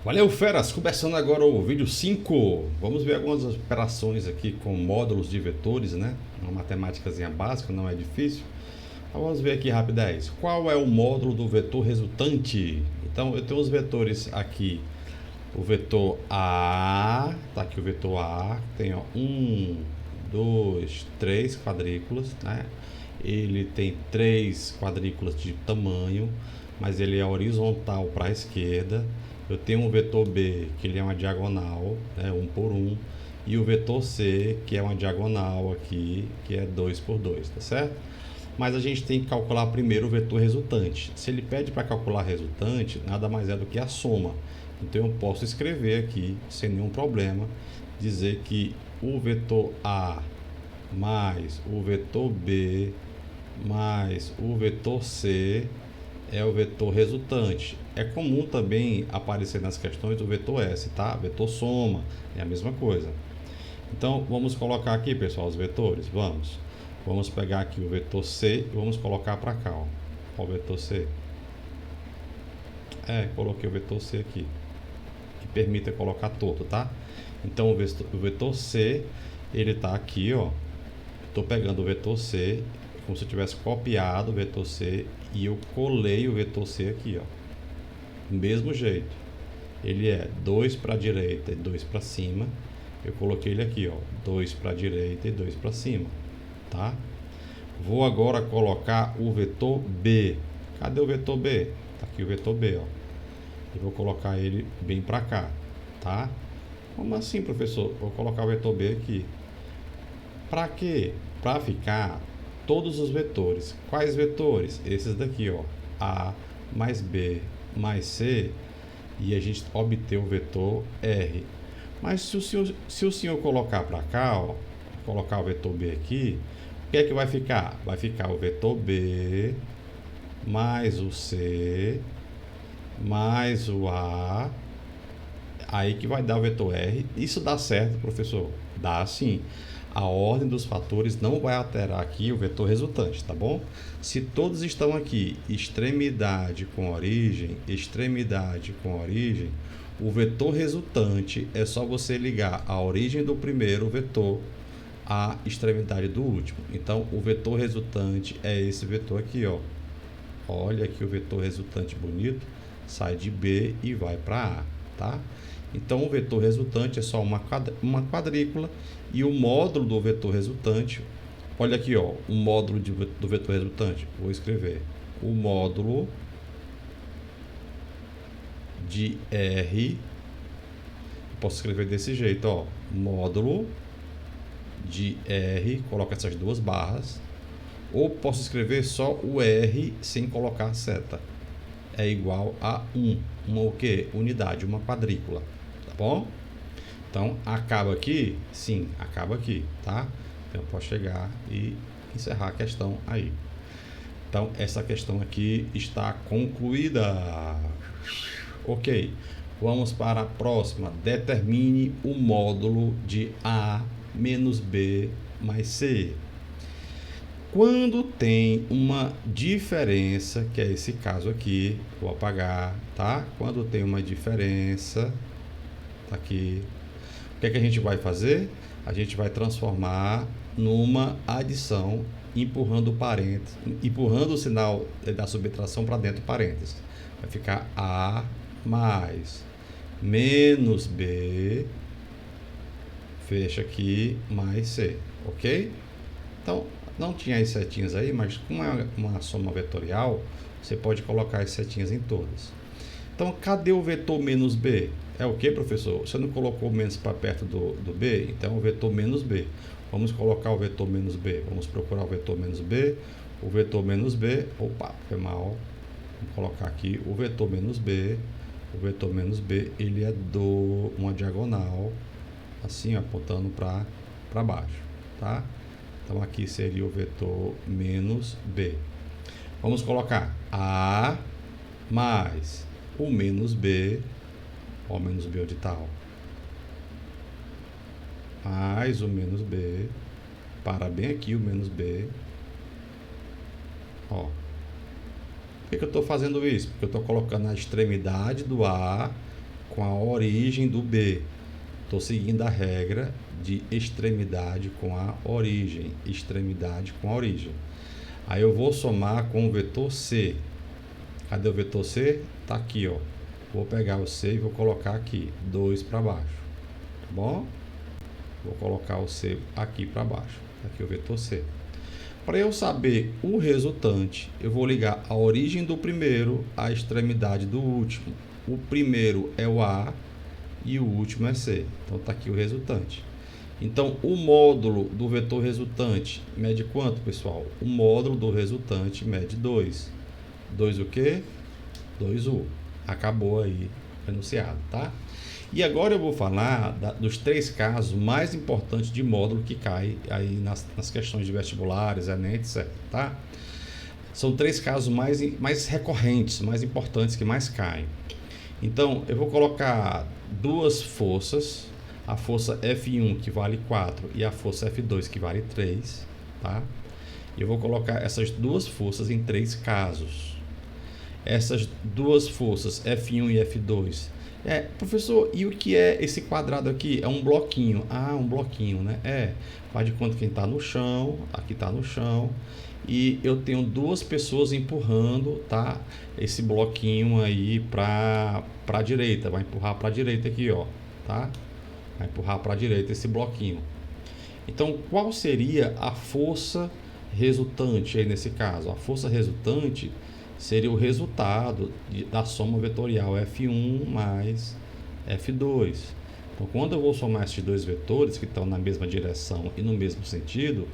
Valeu, feras! Começando agora o vídeo 5. Vamos ver algumas operações aqui com módulos de vetores, né? Uma matemáticazinha básica, não é difícil. Então, vamos ver aqui rapidez. Qual é o módulo do vetor resultante? Então, eu tenho os vetores aqui. O vetor A, tá aqui o vetor A, tem ó, 1, 2, 3 quadrículas, né? Ele tem 3 quadrículas de tamanho, mas ele é horizontal para a esquerda. Eu tenho um vetor B, que ele é uma diagonal, né, 1 por 1, e o vetor C, que é uma diagonal aqui, que é 2 por 2, tá certo? Mas a gente tem que calcular primeiro o vetor resultante. Se ele pede para calcular resultante, nada mais é do que a soma. Então eu posso escrever aqui, sem nenhum problema, dizer que o vetor A mais o vetor B mais o vetor C é o vetor resultante. É comum também aparecer nas questões o vetor S, tá? Vetor soma, é a mesma coisa. Então, vamos colocar aqui, pessoal, os vetores. Vamos pegar aqui o vetor C e vamos colocar para cá, ó. Qual o vetor C? Coloquei o vetor C aqui, que permite colocar todo, tá? Então, o vetor C, ele tá aqui, ó. Estou pegando o vetor C, como se eu tivesse copiado o vetor C e eu colei o vetor C aqui, ó. Do mesmo jeito. Ele é 2 para a direita e 2 para cima. Eu coloquei ele aqui, ó, 2 para a direita e 2 para cima, tá? Vou agora colocar o vetor B. Cadê o vetor B? Tá aqui o vetor B, ó. E vou colocar ele bem para cá, tá? Como assim, professor? Vou colocar o vetor B aqui. Para quê? Para ficar todos os vetores. Quais vetores? Esses daqui, ó. A mais B mais C. E a gente obter o vetor R. Mas se o senhor colocar para cá, ó, colocar o vetor B aqui, o que é que vai ficar? Vai ficar o vetor B mais o C mais o A, aí que vai dar o vetor R. Isso dá certo, professor? Dá sim. A ordem dos fatores não vai alterar aqui o vetor resultante, tá bom? Se todos estão aqui, extremidade com origem, o vetor resultante é só você ligar a origem do primeiro vetor à extremidade do último. Então, o vetor resultante é esse vetor aqui, ó. Olha aqui o vetor resultante bonito, sai de B e vai para A, tá? Então, o vetor resultante é só uma quadrícula e o módulo do vetor resultante, olha aqui, ó, o módulo do vetor resultante, vou escrever o módulo de R, posso escrever desse jeito, ó, módulo de R, coloca essas duas barras, ou posso escrever só o R sem colocar seta, é igual a 1, o quê? Unidade, uma quadrícula, tá bom? Então, acaba aqui? Sim, acaba aqui, tá? Então, eu posso chegar e encerrar a questão aí. Então, essa questão aqui está concluída. Ok, vamos para a próxima. Determine o módulo de A menos B mais C. Quando tem uma diferença, que é esse caso aqui, vou apagar, tá? Quando tem uma diferença, tá aqui, o que é que a gente vai fazer? A gente vai transformar numa adição, empurrando o sinal da subtração para dentro do parênteses. Vai ficar A mais menos B, fecha aqui, mais C, ok? Então, não tinha as setinhas aí, mas como é uma soma vetorial, você pode colocar as setinhas em todas. Então, cadê o vetor menos B? É o que, professor? Você não colocou menos para perto do B? Então, o vetor menos B. Vamos colocar o vetor menos B. Vamos procurar o vetor menos B. O vetor menos B. Opa, foi mal. Vamos colocar aqui o vetor menos B. O vetor menos B, ele é uma diagonal, assim, apontando para baixo, tá? Então, aqui seria o vetor menos B. Vamos colocar A mais o menos B, ó, o menos B onde está, mais o menos B, para bem aqui o menos B, ó. Por que eu estou fazendo isso? Porque eu estou colocando a extremidade do A com a origem do B. Estou seguindo a regra de extremidade com a origem. Extremidade com a origem. Aí eu vou somar com o vetor C. Cadê o vetor C? Está aqui, ó. Vou pegar o C e vou colocar aqui, 2 para baixo. Tá bom? Vou colocar o C aqui para baixo. Aqui o vetor C. Para eu saber o resultante, eu vou ligar a origem do primeiro à extremidade do último. O primeiro é o A e o último é C. Então está aqui o resultante. Então o módulo do vetor resultante mede quanto, pessoal? O módulo do resultante mede 2. 2 o quê? 2U. Acabou aí o enunciado, tá? E agora eu vou falar dos 3 casos mais importantes de módulo que cai aí nas questões de vestibulares, Enem, etc, tá? São 3 casos mais recorrentes, mais importantes, que mais caem. Então, eu vou colocar 2 forças, a força F1 que vale 4 e a força F2 que vale 3, tá? Eu vou colocar essas 2 forças em 3 casos. Essas 2 forças, F1 e F2. Professor, e o que é esse quadrado aqui? É um bloquinho. Ah, um bloquinho, né? Faz de conta que está no chão, aqui está no chão. E eu tenho 2 pessoas empurrando, tá? Esse bloquinho aí para a direita. Vai empurrar para a direita aqui, ó, tá? Vai empurrar para a direita esse bloquinho. Então, qual seria a força resultante aí nesse caso? A força resultante seria o resultado da soma vetorial F1 mais F2. Então, quando eu vou somar esses 2 vetores que estão na mesma direção e no mesmo sentido,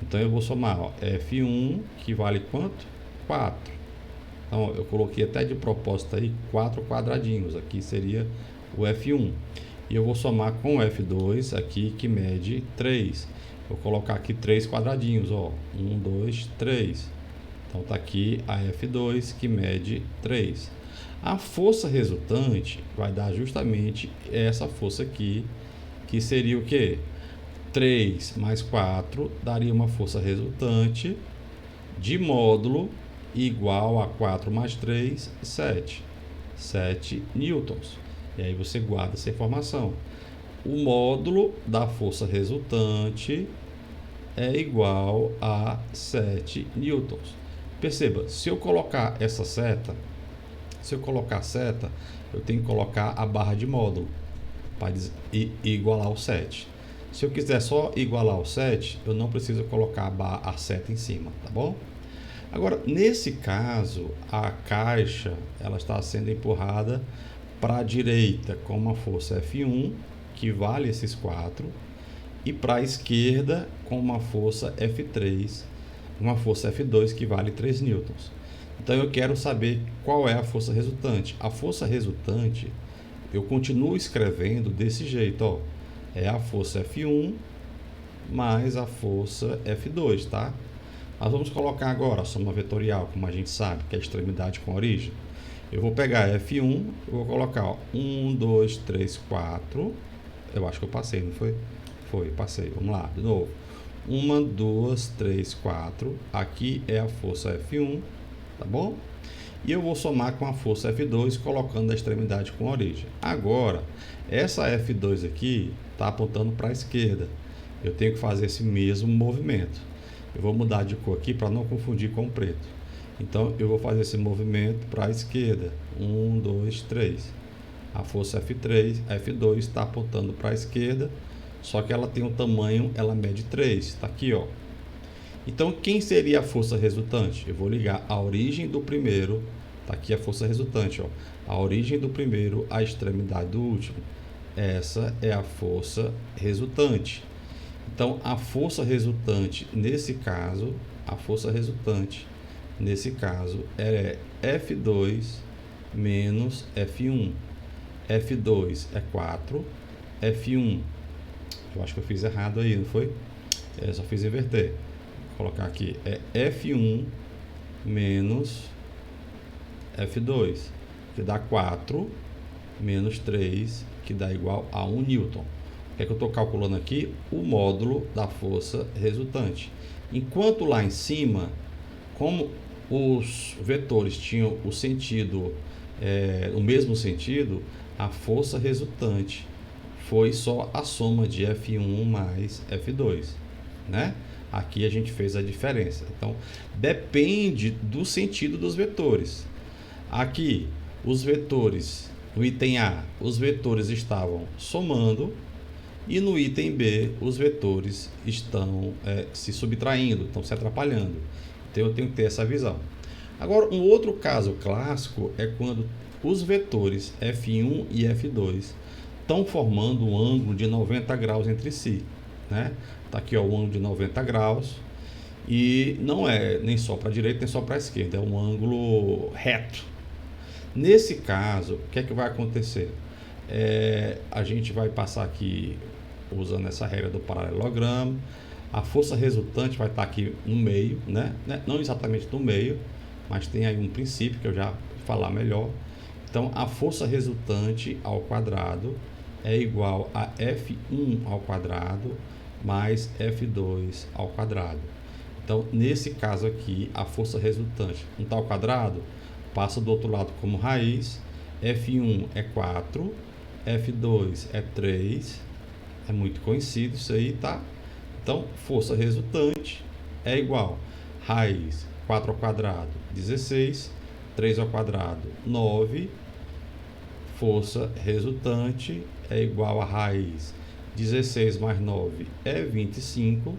então eu vou somar, ó, F1 que vale quanto? 4. Então, eu coloquei até de propósito aí 4 quadradinhos. Aqui seria o F1. E eu vou somar com o F2 aqui que mede 3. Vou colocar aqui 3 quadradinhos, ó. 1, 2, 3. Então está aqui a F2 que mede 3. A força resultante vai dar justamente essa força aqui, que seria o quê? 3 mais 4 daria uma força resultante de módulo igual a 4 mais 3, 7. 7 newtons. E aí você guarda essa informação. O módulo da força resultante é igual a 7 newtons. Perceba, se eu colocar essa seta, eu tenho que colocar a barra de módulo para igualar o 7. Se eu quiser só igualar o 7, eu não preciso colocar a seta em cima, tá bom? Agora, nesse caso, a caixa ela está sendo empurrada para a direita com uma força F1, que vale esses 4, e para a esquerda com uma força F3, uma força F2 que vale 3 newtons. Então eu quero saber qual é a força resultante. A força resultante eu continuo escrevendo desse jeito, ó. É a força F1 mais a força F2, tá? Nós vamos colocar agora a soma vetorial, como a gente sabe, que é a extremidade com a origem. Eu vou pegar F1, eu vou colocar, ó, 1, 2, 3, 4. Eu acho que eu passei, não foi? Foi, passei. Vamos lá, de novo. 1, 2, 3, 4. Aqui é a força F1, tá bom? E eu vou somar com a força F2, colocando a extremidade com a origem. Agora, essa F2 aqui está apontando para a esquerda. Eu tenho que fazer esse mesmo movimento. Eu vou mudar de cor aqui para não confundir com o preto. Então, eu vou fazer esse movimento para a esquerda. 1, 2, 3. A força F3, a F2 está apontando para a esquerda, só que ela tem um tamanho, ela mede 3. Está aqui, ó. Então, quem seria a força resultante? Eu vou ligar a origem do primeiro, está aqui a força resultante, ó. A origem do primeiro à extremidade do último. Essa é a força resultante. Então, a força resultante nesse caso, é F2 menos F1. F2 é 4, F1, eu acho que eu fiz errado aí, não foi? Só fiz inverter. Vou colocar aqui, é F1 menos F2, que dá 4, menos 3, que dá igual a 1 newton. O que é que eu estou calculando aqui? O módulo da força resultante. Enquanto lá em cima, como os vetores tinham o sentido no mesmo sentido, a força resultante foi só a soma de F1 mais F2, né? Aqui a gente fez a diferença. Então, depende do sentido dos vetores. Aqui, os vetores, no item A, os vetores estavam somando, e no item B, os vetores estão se subtraindo, estão se atrapalhando. Então, eu tenho que ter essa visão. Agora, um outro caso clássico é quando os vetores F1 e F2 estão formando um ângulo de 90 graus entre si, né? Tá aqui, ó, o ângulo de 90 graus, e não é nem só para a direita nem só para a esquerda, é um ângulo reto. Nesse caso, o que é que vai acontecer? A gente vai passar aqui usando essa regra do paralelogramo. A força resultante vai estar aqui no meio, né? Não exatamente no meio, mas tem aí um princípio que eu já vou falar melhor. Então, a força resultante ao quadrado é igual a F1 ao quadrado mais F2 ao quadrado. Então, nesse caso aqui, a força resultante no tal quadrado passa do outro lado como raiz. F1 é 4, F2 é 3, é muito conhecido isso aí, tá? Então, força resultante é igual a raiz 4 ao quadrado, 16, 3 ao quadrado, 9, força resultante é igual a raiz 16 mais 9 é 25.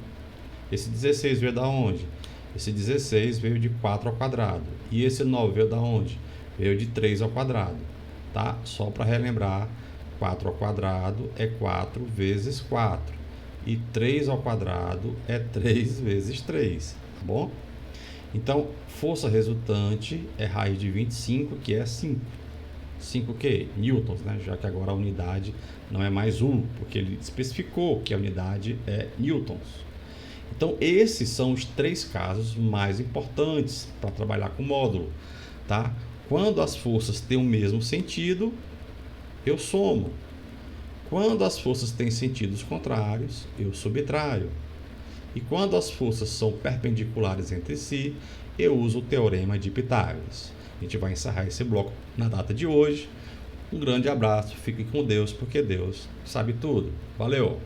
Esse 16 veio da onde? Esse 16 veio de 4 ao quadrado. E esse 9 veio da onde? Veio de 3 ao quadrado. Tá? Só para relembrar, 4 ao quadrado é 4 vezes 4. E 3 ao quadrado é 3 vezes 3. Tá bom? Então, força resultante é raiz de 25, que é 5. 5 o quê? Newtons, né? Já que agora a unidade não é mais porque ele especificou que a unidade é newtons. Então, esses são os 3 casos mais importantes para trabalhar com módulo, tá? Quando as forças têm o mesmo sentido, eu somo. Quando as forças têm sentidos contrários, eu subtraio. E quando as forças são perpendiculares entre si, eu uso o teorema de Pitágoras. A gente vai encerrar esse bloco na data de hoje. Um grande abraço, fique com Deus, porque Deus sabe tudo. Valeu!